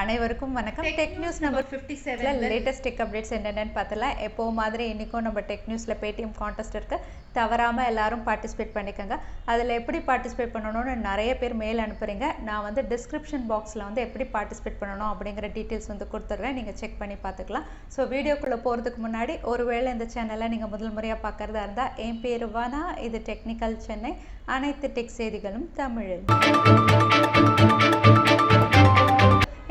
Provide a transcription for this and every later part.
அனைவருக்கும் வணக்கம். Tech news number 57 latest tech updates என்னென்னு பார்த்தலாம். எப்போ மாதிரி இன்றைக்கும் நம்ம டெக் நியூஸில் Paytm கான்டெஸ்ட் இருக்குது. தவறாமல் எல்லாரும் பார்ட்டிசிபேட் பண்ணிக்கோங்க. அதில் எப்படி பார்ட்டிசிபேட் பண்ணணும்னு நிறைய பேர் மெயில் அனுப்புகிறீங்க. நான் வந்து டிஸ்கிரிப்ஷன் பாக்ஸில் வந்து எப்படி பார்ட்டிசிபேட் பண்ணணும் அப்படிங்கிற டீட்டெயில்ஸ் வந்து கொடுத்துட்றேன். நீங்கள் செக் பண்ணி பார்த்துக்கலாம். ஸோ வீடியோக்குள்ளே போகிறதுக்கு முன்னாடி ஒருவேளை இந்த சேனலை நீங்கள் முதல் முறையாக பார்க்குறதா இருந்தால் என் பேர் வானா, இது டெக்னிக்கல் சென்னை, அனைத்து டெக் செய்திகளும் தமிழில்.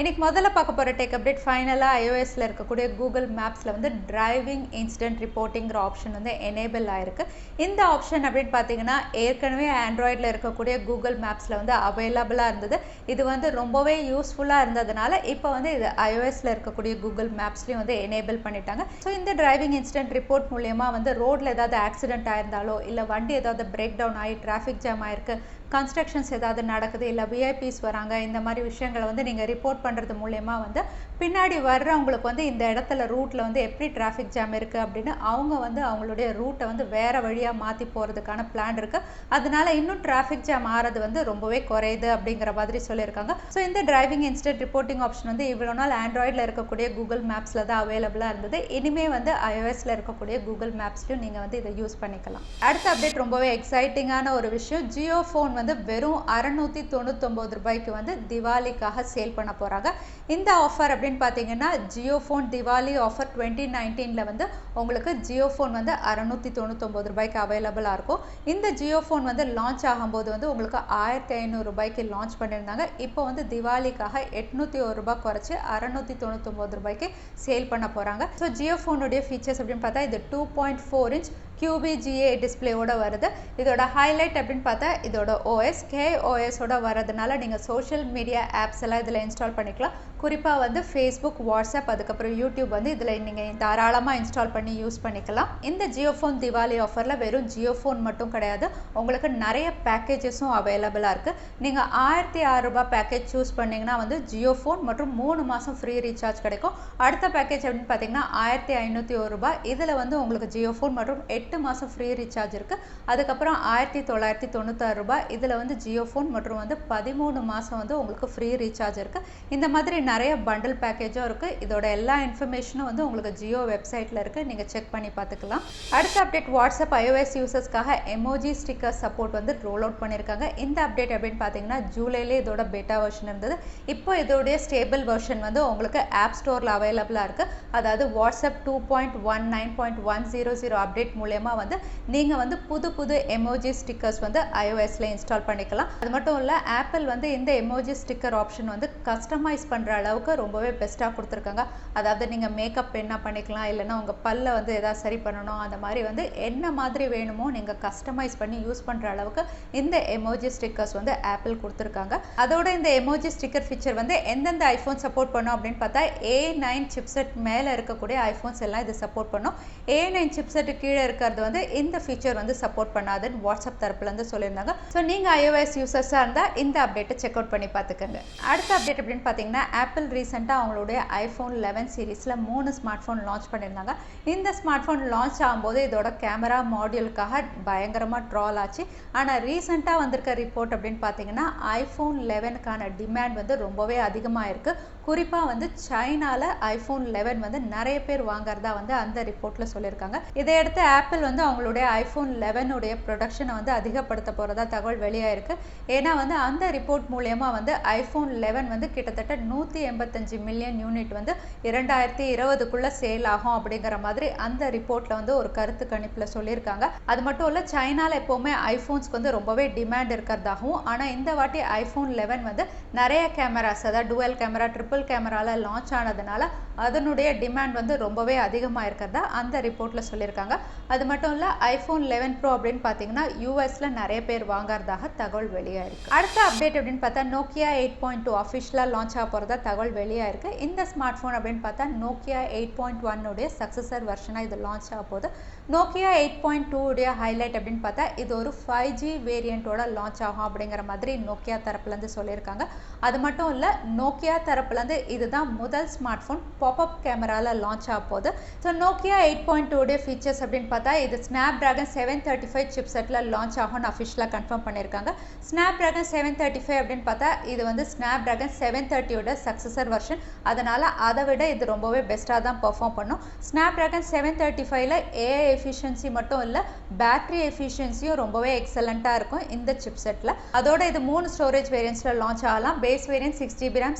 இன்னைக்கு முதல்ல பார்க்க போகிற டெக் அப்டேட் ஃபைனலாக iOSல இருக்கக்கூடிய கூகுள் மேப்ஸில் வந்து டிரைவிங் இன்சிடென்ட் ரிப்போர்ட்டிங்கிற ஆப்ஷன் வந்து எனேபிள் ஆயிருக்கு. இந்த ஆப்ஷன் அப்படின்னு பார்த்தீங்கன்னா ஏற்கனவே ஆண்ட்ராய்டில் இருக்கக்கூடிய கூகுள் மேப்ஸில் வந்து அவைலபிளாக இருந்தது. இது வந்து ரொம்பவே யூஸ்ஃபுல்லாக இருந்ததுனால இப்போ வந்து இது iOSல இருக்கக்கூடிய கூகுள் மேப்ஸ்லேயும் வந்து எனேபிள் பண்ணிட்டாங்க. ஸோ இந்த டிரைவிங் இன்சிடென்ட் ரிப்போர்ட் மூலியமாக வந்து ரோட்டில் ஏதாவது ஆக்சிடென்ட் ஆயிருந்தாலோ இல்லை வண்டி ஏதாவது பிரேக் டவுன் ஆகி டிராஃபிக் ஜாம் ஆயிருக்கு, கன்ஸ்ட்ரக்ஷன்ஸ் ஏதாவது நடக்குது, இல்லை விஐபிஸ் வராங்க, இந்த மாதிரி விஷயங்களை வந்து நீங்கள் ரிப்போர்ட் பண்ணுறது மூலயமா வந்து பின்னாடி வர்றவங்களுக்கு வந்து இந்த இடத்துல ரூட்டில் வந்து எப்படி டிராஃபிக் ஜாம் இருக்குது அப்படின்னு அவங்க வந்து அவங்களுடைய ரூட்டை வந்து வேறு வழியாக மாற்றி போகிறதுக்கான பிளான் இருக்குது. அதனால இன்னும் டிராஃபிக் ஜாம் ஆகிறது வந்து ரொம்பவே குறையுது அப்படிங்கிற மாதிரி சொல்லியிருக்காங்க. ஸோ இந்த டிரைவிங் இன்சிடென்ட் ரிப்போர்ட்டிங் ஆப்ஷன் வந்து இவ்வளோ நாள் ஆண்ட்ராய்டில் இருக்கக்கூடிய கூகுள் மேப்ஸில் தான் அவைலபிளாக இருந்தது. இனிமேல் வந்து iOSல இருக்கக்கூடிய கூகுள் மேப்ஸ்லையும் நீங்கள் வந்து இதை யூஸ் பண்ணிக்கலாம். அடுத்த அப்டேட் ரொம்பவே எக்ஸைட்டிங்கான ஒரு விஷயம். ஜியோ ஃபோன் வந்து வெறும் 699 ரூபாய்க்கு வந்து திவாலிக்காக சேல் பண்ண போகிறாங்க. இந்த ஆஃபர் அப்படின்னு பார்த்தீங்கன்னா ஜியோ ஃபோன் திவாலி ஆஃபர் 2019 வந்து உங்களுக்கு ஜியோ ஃபோன் வந்து 699 ரூபாய்க்கு அவைலபிளாக இருக்கும். இந்த ஜியோ ஃபோன் வந்து லான்ச் ஆகும்போது வந்து உங்களுக்கு 1500 ரூபாய்க்கு லான்ச் பண்ணியிருந்தாங்க. இப்போ வந்து திவாலிக்காக 801 ரூபாய் குறைச்சி 699 ரூபாய்க்கு சேல் பண்ண போகிறாங்க. ஸோ ஜியோ ஃபோனுடைய ஃபீச்சர்ஸ் அப்படின்னு பார்த்தா இது 2.4 இன்ச் QVGA டிஸ்பிளேயோட வருது. இதோட ஹைலைட் அப்படின்னு பார்த்தா இதோட OS KOSஓட வரதுனால நீங்கள் சோஷியல் மீடியா ஆப்ஸ் எல்லாம் இதில் இன்ஸ்டால் பண்ணிக்கலாம். குறிப்பாக வந்து ஃபேஸ்புக், வாட்ஸ்அப், அதுக்கப்புறம் யூடியூப் வந்து இதில் நீங்கள் தாராளமாக இன்ஸ்டால் பண்ணி யூஸ் பண்ணிக்கலாம். இந்த ஜியோ ஃபோன் திவாலி ஆஃபரில் வெறும் ஜியோ ஃபோன் மட்டும் கிடையாது, உங்களுக்கு நிறைய பேக்கேஜஸும் அவைலபிளாக இருக்குது. நீங்கள் 1006 ரூபாய் பேக்கேஜ் சூஸ் பண்ணிங்கன்னா வந்து ஜியோ ஃபோன் மற்றும் 3 மாதம் ஃப்ரீ ரீசார்ஜ் கிடைக்கும். அடுத்த பேக்கேஜ் அப்படின்னு பார்த்தீங்கன்னா 1501 ரூபாய். இதில் வந்து உங்களுக்கு ஜியோ ஃபோன் மற்றும் 8 மாதம் ஃப்ரீ ரீசார்ஜ் இருக்குது. அதுக்கப்புறம் 1996 ரூபாய். இதில் வந்து ஜியோ ஃபோன் மற்றும் வந்து 13 மாதம் வந்து உங்களுக்கு ஃப்ரீ ரீசார்ஜ் இருக்குது. இந்த மாதிரி நிறைய பண்டில் பேக்கேஜும் இருக்குது. இதோட எல்லா இன்ஃபர்மேஷனும் வந்து உங்களுக்கு ஜியோ வெப்சைட்டில் இருக்குது, நீங்கள் செக் பண்ணி பார்த்துக்கலாம். அடுத்த அப்டேட் வாட்ஸ்அப் iOS யூசர்ஸ்க்காக எமோஜி ஸ்டிக்கர் சப்போர்ட் வந்து ரோல் அவுட் பண்ணியிருக்காங்க. இந்த அப்டேட் அப்படின்னு பார்த்தீங்கன்னா ஜூலைலே இதோட பெட்டா வெர்ஷன் இருந்தது. இப்போ இதோடைய ஸ்டேபிள் வெர்ஷன் வந்து உங்களுக்கு ஆப் ஸ்டோரில் அவைலபிளாக இருக்குது. அதாவது வாட்ஸ்அப் 2.19.100 அப்டேட் மூலயமா வந்து நீங்கள் வந்து புது எமோஜி ஸ்டிக்கர்ஸ் வந்து iOSல இன்ஸ்டால் பண்ணிக்கலாம். அது மட்டும் இல்லை, ஆப்பிள் வந்து இந்த எமோஜி ஸ்டிக்கர் ஆப்ஷன் வந்து கஸ்டமைஸ் பண்ணுற அளவுக்கு ரொம்பவே பெஸ்ட்டாக கொடுத்துருக்காங்க. அதாவது நீங்கள் மேக்கப் என்ன பண்ணிக்கலாம், இல்லைன்னா உங்கள் பல்லை வந்து எதாவது சரி பண்ணணும், அந்த மாதிரி வந்து என்ன மாதிரி வேணுமோ நீங்கள் கஸ்டமைஸ் பண்ணி யூஸ் பண்ணுற அளவுக்கு இந்த எமோஜி ஸ்டிக்கர்ஸ் வந்து ஆப்பிள் கொடுத்துருக்காங்க. அதோட இந்த எமோஜி ஸ்டிக்கர் ஃபீச்சர் வந்து எந்தெந்த ஐஃபோன் சப்போர்ட் பண்ணும் அப்படின்னு பார்த்தா A9 சிப்செட் மேலே இருக்கக்கூடிய ஐஃபோன்ஸ் எல்லாம் இது சப்போர்ட் பண்ணும். A9 சிப்செட்டு கீழே இருக்கிறது வந்து இந்த ஃபீச்சர் வந்து சப்போர்ட் பண்ணாதுன்னு வாட்ஸ்அப் தரப்புலேருந்து சொல்லியிருந்தாங்க. ஸோ நீங்கள் iOS யூசர்ஸாக இருந்தால் இந்த அப்டேட்டை செக் அவுட் பண்ணி பார்த்துக்கோங்க. அடுத்த அப்டேட் அப்படின்னு பார்த்தீங்கன்னா ஆப்பிள் ரீசெண்டாக அவங்களுடைய iPhone 11 சீரீஸில் 3 ஸ்மார்ட் ஃபோன் லான்ச் பண்ணியிருந்தாங்க. இந்த ஸ்மார்ட் ஃபோன் லான்ச் ஆகும்போது இதோட கேமரா மாடியூலுக்காக பயங்கரமாக ட்ரால் ஆச்சு. ஆனால் ரீசெண்டாக வந்திருக்க ரிப்போர்ட் அப்படின்னு பார்த்தீங்கன்னா iPhone 11க்கான டிமாண்ட் வந்து ரொம்பவே அதிகமாக இருக்குது. குறிப்பாக வந்து சைனாவில் iPhone 11 வந்து நிறைய பேர் வாங்குறதா வந்து அந்த ரிப்போர்ட்டில் சொல்லியிருக்காங்க. இதையடுத்து ஆப்பிள் வந்து அவங்களுடைய iPhone 11 உடைய ப்ரொடக்ஷனை வந்து அதிகப்படுத்த போகிறதா தகவல் வெளியாயிருக்கு. ஏன்னா வந்து அந்த ரிப்போர்ட் மூலயமா வந்து iPhone 11 வந்து கிட்டத்தட்ட 185 மில்லியன் யூனிட் வந்து 2020க்குள்ளே சேல் ஆகும் அப்படிங்கிற மாதிரி அந்த ரிப்போர்ட்டில் வந்து ஒரு கருத்து கணிப்பில் சொல்லியிருக்காங்க. அது மட்டும் இல்லை, சைனாவில் எப்போவுமே ஐஃபோன்ஸ்க்கு வந்து ரொம்பவே டிமாண்ட் இருக்கிறதாகவும், ஆனால் இந்த வாட்டி iPhone 11 வந்து நிறைய கேமராஸ், அதாவது டுவல் கேமரா, ட்ரிபிள் கேமராவில் லான்ச் ஆனதுனால அதனுடைய டிமாண்ட் வந்து ரொம்பவே அதிகமாக இருக்கிறதா அந்த ரிப்போர்ட்டில் சொல்லியிருக்காங்க. அது மட்டும் இல்லை, iPhone 11 Pro அப்படின்னு பார்த்தீங்கன்னா யூஎஸ்ல நிறைய பேர் வாங்குறதாக தகவல் வெளியாயிருக்கு. அடுத்த அப்டேட் அப்படின்னு பார்த்தா Nokia 8.2 அஃபிஷியலாக லான்ச் ஆக போகிறதா தகவல் வெளியாயிருக்கு. இந்த ஸ்மார்ட் ஃபோன் அப்படின்னு பார்த்தா Nokia 8.1 உடைய சக்சஸர் வெர்ஷனாக இது லான்ச் ஆக போகுது. Nokia 8.2 உடைய ஹைலைட் அப்படின்னு பார்த்தா இது ஒரு 5G வேரியண்ட்டோட லான்ச் ஆகும் அப்படிங்கிற மாதிரி நோக்கியா தரப்புலேருந்து சொல்லியிருக்காங்க. அது மட்டும் இல்லை, நோக்கியா தரப்புலேருந்து வந்து இதுதான் முதல் ஸ்மார்ட் ஃபோன் பாப்அப் கேமரால லான்ச் ஆக போகுது. ஸோ Nokia 8.2 உடைய ஃபீச்சர்ஸ் அப்படின்னு பார்த்தா இது ஸ்னாப்டிராகன் 735 சிப்செட்டில் லான்ச் ஆகும்னு அஃபிஷியலாக கன்ஃபார்ம் பண்ணியிருக்காங்க. ஸ்னாப்டிராகன் 735 அப்படின்னு பார்த்தா இது வந்து ஸ்னாப்டிராகன் 730யோட சக்ஸஸர் வெர்ஷன். அதனால் அதை விட இது ரொம்பவே பெஸ்ட்டாக தான் பெர்ஃபார்ம் பண்ணும். ஸ்னாப்டிராகன் 735ல் ஏஐ எஃபிஷியன்சி மட்டும் இல்லை, பேட்டரி எஃபிஷியன்சியும் ரொம்பவே எக்ஸலண்ட்டாக இருக்கும் இந்த சிப்செட்டில். அதோட இது 3 ஸ்டோரேஜ் வேரியன்ட்ஸில் லான்ச் ஆகலாம். Base variant 6GB RAM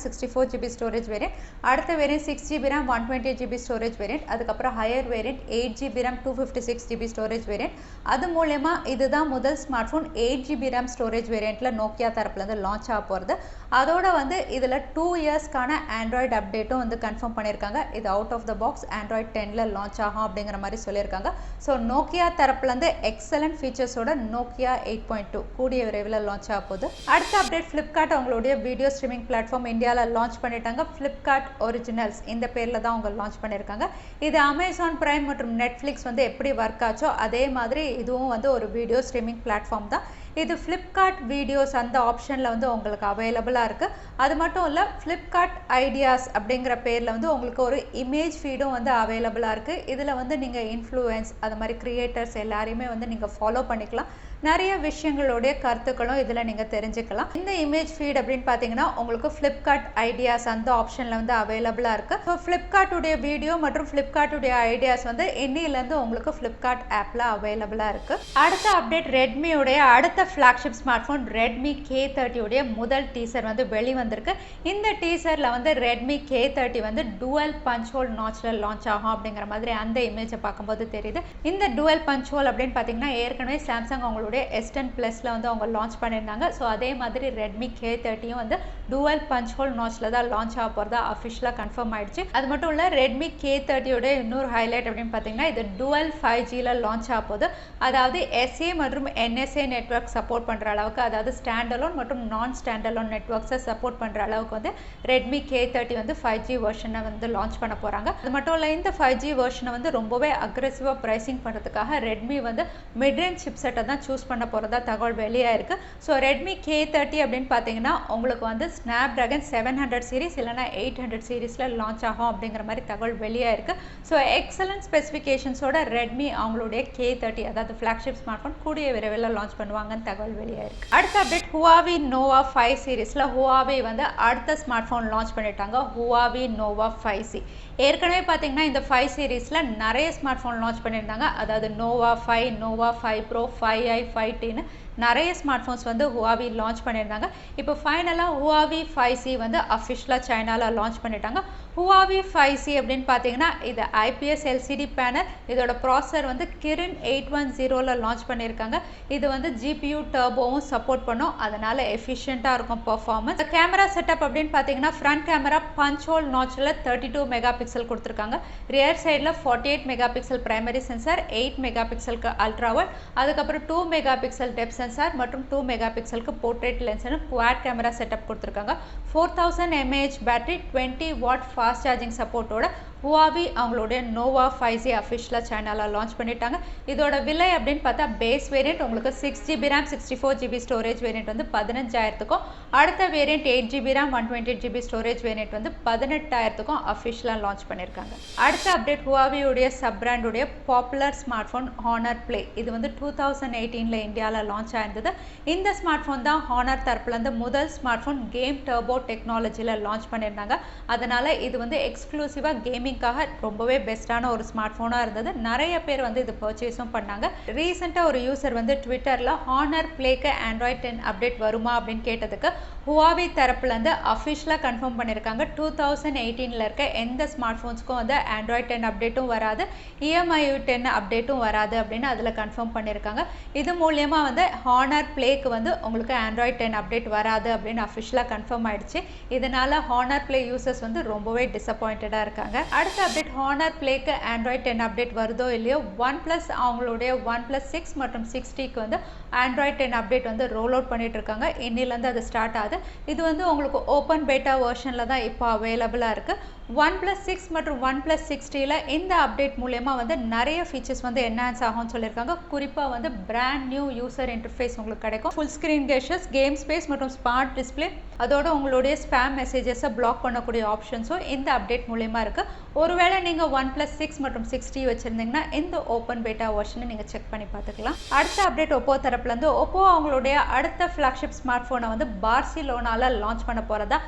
64GB storage variant, அடுத்த variant 6GB RAM 128GB storage variant, அதுக்கப்புறம் higher variant 8GB RAM 256GB storage variant. அது மூலமா இதுதான் முதல் smart phone 8GB RAM storage வேரியண்ட்டில் நோக்கியா தரப்புலேருந்து லான்ச் ஆக போகிறது. அதோட வந்து இதில் 2 இயர்ஸ்க்கான ஆண்ட்ராய்டு அப்டேட்டும் வந்து கன்ஃபார்ம் பண்ணியிருக்காங்க. இது out of the box Android 10ல் லான்ச் ஆகும் அப்படிங்கிற மாதிரி சொல்லியிருக்காங்க. ஸோ நோக்கியா தரப்புலேருந்து எக்ஸலண்ட் ஃபீச்சர்ஸோட நோக்கியா 8.2 கூடிய விரைவில் லான்ச் ஆக போகுது. அடுத்த அப்டேட் ஃப்ளிப்கார்ட் அவங்களுடைய வீடியோ ஸ்ட்ரீமிங் பிளாட்ஃபார்ம் இந்தியாவில் லான்ச் பண்ணிட்டாங்க. ஃப்ளிப்கார்ட் ஒரிஜினல்ஸ் இந்த பேரில் தான் அவங்க லான்ச் பண்ணியிருக்காங்க. இது அமேசான் பிரைம் மற்றும் நெட்ஃப்ளிக்ஸ் வந்து எப்படி ஒர்க் ஆச்சோ அதே மாதிரி இதுவும் வந்து ஒரு வீடியோ ஸ்ட்ரீமிங் பிளாட்ஃபார்ம் தான். இது ஃப்ளிப்கார்ட் வீடியோஸ் அந்த ஆப்ஷனில் வந்து உங்களுக்கு அவைலபிளாக இருக்குது. அது மட்டும் இல்லை, ஃப்ளிப்கார்ட் ஐடியாஸ் அப்படிங்கிற பேரில் வந்து உங்களுக்கு ஒரு இமேஜ் ஃபீடும் வந்து அவைலபிளாக இருக்குது. இதில் வந்து நீங்கள் இன்ஃப்ளூயன்ஸ் அது மாதிரி கிரியேட்டர்ஸ் எல்லாரையுமே வந்து நீங்கள் ஃபாலோ பண்ணிக்கலாம். நிறைய விஷயங்களுடைய கருத்துக்களும் இதில் நீங்கள் தெரிஞ்சுக்கலாம். இந்த இமேஜ் ஃபீட் அப்படின்னு பார்த்தீங்கன்னா உங்களுக்கு ஃப்ளிப்கார்ட் ஐடியாஸ் அந்த ஆப்ஷனில் வந்து அவைலபிளாக இருக்குது. ஸோ ஃப்ளிப்கார்ட்டுடைய வீடியோ மற்றும் ஃப்ளிப்கார்ட்டுடைய ஐடியாஸ் வந்து இன்னிலேருந்து உங்களுக்கு ஃப்ளிப்கார்ட் ஆப்பில் அவைலபிளாக இருக்குது. அடுத்த அப்டேட் ரெட்மியுடைய அடுத்த flagship smart phone Redmi K30 உடைய முதல் டீசர் வந்து வெளிவந்திருக்கு. இந்த டீசரில் வந்து ரெட்மி K30 வந்து டுவல் பஞ்ச் ஹோல் நாச்சில் லான்ச் ஆகும் அப்படிங்கிற மாதிரி அந்த இமேஜை பார்க்கும்போது தெரியுது. இந்த டுவல் பஞ்ச் ஹோல் அப்படின்னு பார்த்தீங்கன்னா ஏற்கனவே சாம்சங் அவங்களுடைய S10 Plusல வந்து அவங்க லான்ச் பண்ணியிருந்தாங்க. ஸோ அதே மாதிரி ரெட்மி K30யும் வந்து டுவல் பஞ்ச் ஹோல் நாச்சில் தான் லான்ச் ஆக போகிறதா அஃபிஷியலாக கன்ஃபார்ம் ஆயிடுச்சு. அது மட்டும் இல்லை, ரெட்மி K30யோட இன்னொரு ஹைலைட் அப்படின்னு பார்த்தீங்கன்னா இது டுவல் 5Gல லான்ச் ஆக போகுது. அதாவது SA மற்றும் NSA நெட்வொர்க் சப்போர்ட் பண்ணுற அளவுக்கு, அதாவது ஸ்டாண்டலோன் மற்றும் நான் ஸ்டாண்டலோன் நெட்வொர்க்ஸை சப்போர்ட் பண்ணுற அளவுக்கு வந்து ரெட்மி K30 வந்து 5G வெர்ஷனை வந்து லான்ச் பண்ண போகிறாங்க. அது மட்டும் இல்லை, இந்த 5G வெர்ஷனை வந்து ரொம்பவே அக்ரெசிவாக ப்ரைசிங் பண்ணுறதுக்காக ரெட்மி வந்து மிட்ரேஞ்ச் சிப்செட்டை தான் சூஸ் பண்ண போகிறதா தகவல் வெளியாக இருக்குது. ஸோ ரெட்மி K30 அப்படின்னு பார்த்தீங்கன்னா உங்களுக்கு வந்து ஸ்னாப்டிராகன் 700 சீரிஸ் இல்லைனா 800 சீரிஸில் லான்ச் ஆகும் அப்படிங்கிற மாதிரி தகவல் வெளியாக இருக்குது. ஸோ எக்ஸலன்ட் ஸ்பெசிஃபிகேஷன்ஸோட ரெட்மி அவங்களுடைய K30 அதாவது ஃப்ளாக்ஷிப் ஸ்மார்ட் ஃபோன் கூடிய விரைவில் லான்ச் பண்ணுவாங்கன்னு தகவல் வெளியாக இருக்குது. அடுத்த அப்டேட் Huawei Nova 5 சீரிஸில் Huawei வந்து அடுத்த ஸ்மார்ட் ஃபோன் லான்ச் பண்ணிட்டாங்க. Huawei Nova 5C. ஏற்கனவே பார்த்தீங்கன்னா இந்த 5 சீரிஸில் நிறைய ஸ்மார்ட் ஃபோன் லான்ச் பண்ணியிருந்தாங்க. அதாவது Nova 5, Nova 5 Pro, 5i, 5Tன்னு நிறைய ஸ்மார்ட் ஃபோன்ஸ் வந்து Huawei லான்ச் பண்ணியிருந்தாங்க. இப்போ ஃபைனலாக Huawei 5C வந்து அஃபிஷியலாக சைனாவில் லான்ச் பண்ணிட்டாங்க. Huawei 5C அப்படின்னு பார்த்தீங்கன்னா இது IPS LCD பேனல். இதோட ப்ராசஸர் வந்து Kirin 810ல் லான்ச் பண்ணியிருக்காங்க. இது வந்து GPU டர்போவும் சப்போர்ட் பண்ணும். அதனால் எஃபிஷியண்ட்டாக இருக்கும் பர்ஃபார்மன்ஸ். கேமரா செட்டப் அப்படின்னு பார்த்தீங்கன்னா ஃப்ரண்ட் கேமரா பஞ்ச் ஹோல் நாச்சில் 32 மெகா பிக்சல் கொடுத்துருக்காங்க. ரியர் சைடில் 48 mega pixel primary sensor, 8 mega பிக்சலுக்கு அல்ட்ராவட், அதுக்கப்புறம் 2 மெகா பிக்சல் டெப்த் சென்சார் மற்றும் 2 மெகா பிக்சலுக்கு போர்ட்ரேட் லென்ஸ்னு குவாட் கேமரா செட்டப் கொடுத்துருக்காங்க. 4000 mAh battery, 20 watt fast charging சப்போர்ட்டோட Huawei அவங்களுடைய Nova 5C அஃபிஷியலாக சைனாவில் லான்ச் பண்ணிட்டாங்க. இதோட விலை அப்படின்னு பார்த்தா பேஸ் வேரியண்ட் உங்களுக்கு 6GB RAM 64GB storage variant வந்து 15,000க்கும், அடுத்த variant 8GB RAM 128GB storage variant வந்து 18,000க்கும் அஃபிஷியலாக லான்ச் பண்ணியிருக்காங்க. அடுத்த அப்டேட் Huawei உடைய சப் பிராண்டுடைய popular smart phone Honor Play. இது வந்து 2018ல் இந்தியாவில் லான்ச் ஆயிருந்தது. இந்த ஸ்மார்ட் ஃபோன் தான் ஹானர் தரப்புலேருந்து முதல் ஸ்மார்ட் ஃபோன் கேம் டர்போ டெக்னாலஜியில் லான்ச் பண்ணியிருந்தாங்க. அதனால் இது வந்து எக்ஸ்க்ளூசிவாக கேமிங்காக ரொம்பவே பெஸ்ட்டான ஒரு ஸ்மார்ட் ஃபோனாக இருந்தது. நிறைய பேர் வந்து இது பர்ச்சேஸும் பண்ணாங்க. ரீசெண்டாக ஒரு யூசர் வந்து ட்விட்டரில் ஹானர் பிளேக்கு ஆண்ட்ராய்ட் 10 அப்டேட் வருமா அப்படின்னு கேட்டதுக்கு Huawei தரப்புலேருந்து அஃபிஷியலாக கன்ஃபார்ம் பண்ணியிருக்காங்க. 2018ல் இருக்க எந்த ஸ்மார்ட் ஃபோன்ஸ்க்கும் வந்து ஆண்ட்ராய்ட் 10 அப்டேட்டும் வராது, EMI 10 அப்டேட்டும் வராது அப்படின்னு அதில் கன்ஃபார்ம் பண்ணியிருக்காங்க. இது மூலியமாக வந்து ஹானர் பிளேக்கு வந்து உங்களுக்கு ஆண்ட்ராய்ட் 10 அப்டேட் வராது அப்படின்னு அஃபிஷியலாக கன்ஃபார்ம் ஆயிடுச்சு. இதனால் ஹானர் பிளே யூசர்ஸ் வந்து ரொம்பவே டிசப்பாயிண்டடாக இருக்காங்க. அடுத்த அப்டேட் ஹானர் பிளேக்கு ஆண்ட்ராய்ட் 10 அப்டேட் வருதோ இல்லையோ OnePlus அவங்களுடைய OnePlus 6 மற்றும் 6Tக்கு வந்து ஆண்ட்ராய்ட் 10 அப்டேட் வந்து ரோல் அவுட் பண்ணிட்டு இருக்காங்க. இன்னிலேருந்து அது ஸ்டார்ட் ஆகுது. இது வந்து உங்களுக்கு ஓப்பன் பேட்டா வெர்ஷனில் தான் இப்போ அவைலபிளாக இருக்குது. OnePlus 6 மற்றும் OnePlus 6Tல இந்த அப்டேட் மூலமா வந்து நிறைய ஃபீச்சர்ஸ் வந்து என்ஹான்ஸ் ஆகும்னு சொல்லியிருக்காங்க. குறிப்பாக வந்து brand new user interface interface உங்களுக்கு கிடைக்கும். ஃபுல் ஸ்க்ரீன் கெஷர்ஸ், கேம் ஸ்பேஸ் மற்றும் ஸ்மார்ட் டிஸ்பிளே, அதோட உங்களுடைய ஸ்பேம் மெசேஜஸை பிளாக் பண்ணக்கூடிய ஆப்ஷன்ஸும் இந்த அப்டேட் மூலியமாக இருக்குது. ஒருவேளை நீங்கள் OnePlus 6 மற்றும் 6T வச்சுருந்தீங்கன்னா இந்த ஓப்பன் பேட்டா வெர்ஷனை நீங்கள் செக் பண்ணி பார்த்துக்கலாம். அடுத்த அப்டேட் ஒப்போ தரப்புலேருந்து ஒப்போ அவங்களுடைய அடுத்த ஃப்ளாக்ஷிப் ஸ்மார்ட் ஃபோனை வந்து பார்சிலோனாவில் லான்ச் பண்ண போகிறதா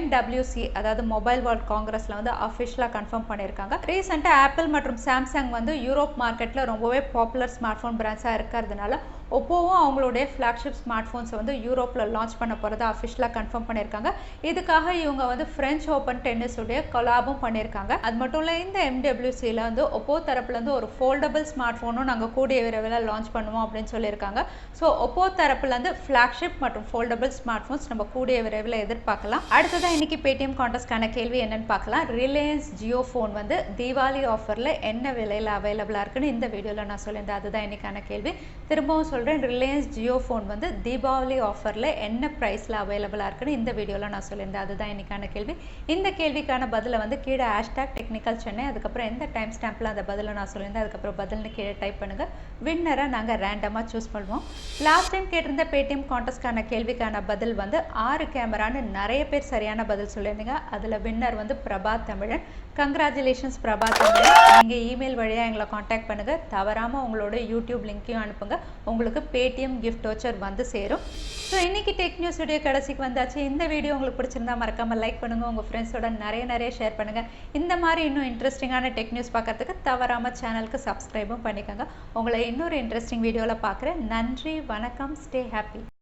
MWC அதாவது மொபைல் வேர்ல்ட் காங்கிரஸில் வந்து அஃபிஷியலாக கன்ஃபார்ம் பண்ணியிருக்காங்க. ரீசெண்டாக ஆப்பிள் மற்றும் சாம்சங் வந்து யூரோப் மார்க்கெட்டில் ரொம்பவே பாப்புலர் ஸ்மார்ட் ஃபோன் பிராண்ட்ஸாக இருக்கிறதுனால ஒப்போவும் அவங்களுடைய ஃப்ளாக்ஷிப் ஸ்மார்ட் ஃபோன்ஸை வந்து யூரோப்பில் லான்ச் பண்ண போகிறதா அஃபிஷியலாக கன்ஃபார்ம் பண்ணியிருக்காங்க. இதுக்காக இவங்க வந்து ஃப்ரெஞ்ச் ஓப்பன் டென்னிஸுடைய கொலாபும் பண்ணியிருக்காங்க. அது மட்டும் இல்லை, இந்த MWCயில் வந்து ஒப்போ தரப்புலேருந்து ஒரு ஃபோல்டபுள் ஸ்மார்ட் ஃபோனும் நாங்கள் கூடிய விரைவில் லான்ச் பண்ணுவோம் அப்படின்னு சொல்லியிருக்காங்க. ஸோ ஒப்போ தரப்புலேருந்து ஃப்ளாக்ஷிப் மற்றும் ஃபோல்டபுள் ஸ்மார்ட் ஃபோன்ஸ் நம்ம கூடிய விரைவில் எதிர்பார்க்கலாம். அடுத்ததான் இன்னைக்கு பேடிஎம் கான்டெஸ்ட்கான கேள்வி என்னன்னு பார்க்கலாம். ரிலையன்ஸ் ஜியோ ஃபோன் வந்து தீபாவளி ஆஃபரில் என்ன விலையில் அவைலபிளாக இருக்குன்னு இந்த வீடியோவில் நான் சொல்லியிருந்தேன். அதுதான் இன்னைக்கான கேள்வி. திரும்பவும் ரிலையன்ஸ் ஜியோ ஃபோன் வந்து தீபாவளி ஆஃபரில் என்ன ப்ரைஸில் அவைலபிளாக இருக்குன்னு இந்த வீடியோவில் நான் சொல்லியிருந்தேன். அதுதான் இன்னைக்கான கேள்வி. இந்த கேள்விக்கான பதிலை வந்து கீழே #டெக்னிக்கல் சென்னை, அதுக்கப்புறம் எந்த டைம் ஸ்டாம்பில் அந்த பதிலை நான் சொல்லியிருந்தேன், அதுக்கப்புறம் பதில்னு கீழே டைப் பண்ணுங்கள். வின்னரை நாங்கள் ரேண்டமாக சூஸ் பண்ணுவோம். லாஸ்ட் டைம் கேட்டிருந்த பேடிஎம் கான்டெஸ்ட்கான கேள்விக்கான பதில் வந்து 6 கேமரான்னு நிறைய பேர் சரியான பதில் சொல்லியிருந்தீங்க. அதில் வின்னர் வந்து பிரபா தமிழன். கங்க்ராச்சுலேஷன்ஸ் பிரபா தமிழன். நீங்கள் இமெயில் வழியாக எங்களை காண்டாக்ட் பண்ணுங்கள். தவறாமல் உங்களோட யூடியூப் லிங்க்கையும் அனுப்புங்க. உங்களுக்கு பேடிஎம் கிஃப்ட் வவுச்சர் வந்து சேரும். ஸோ இன்னைக்கு டெக் நியூஸ் வீடியோ கடைசிக்கு வந்தாச்சு. இந்த வீடியோ உங்களுக்கு பிடிச்சிருந்தா மறக்காமல் லைக் பண்ணுங்கள். உங்கள் ஃப்ரெண்ட்ஸோட நிறைய ஷேர் பண்ணுங்கள். இந்த மாதிரி இன்னும் இன்ட்ரெஸ்டிங்கான டெக் நியூஸ் பார்க்கறதுக்கு தவறாமல் சேனலுக்கு சப்ஸ்கிரைபும் பண்ணிக்கோங்க. உங்களை இன்னொரு இன்ட்ரெஸ்டிங் வீடியோவில் பார்க்குறேன். நன்றி, வணக்கம், ஸ்டே ஹாப்பி.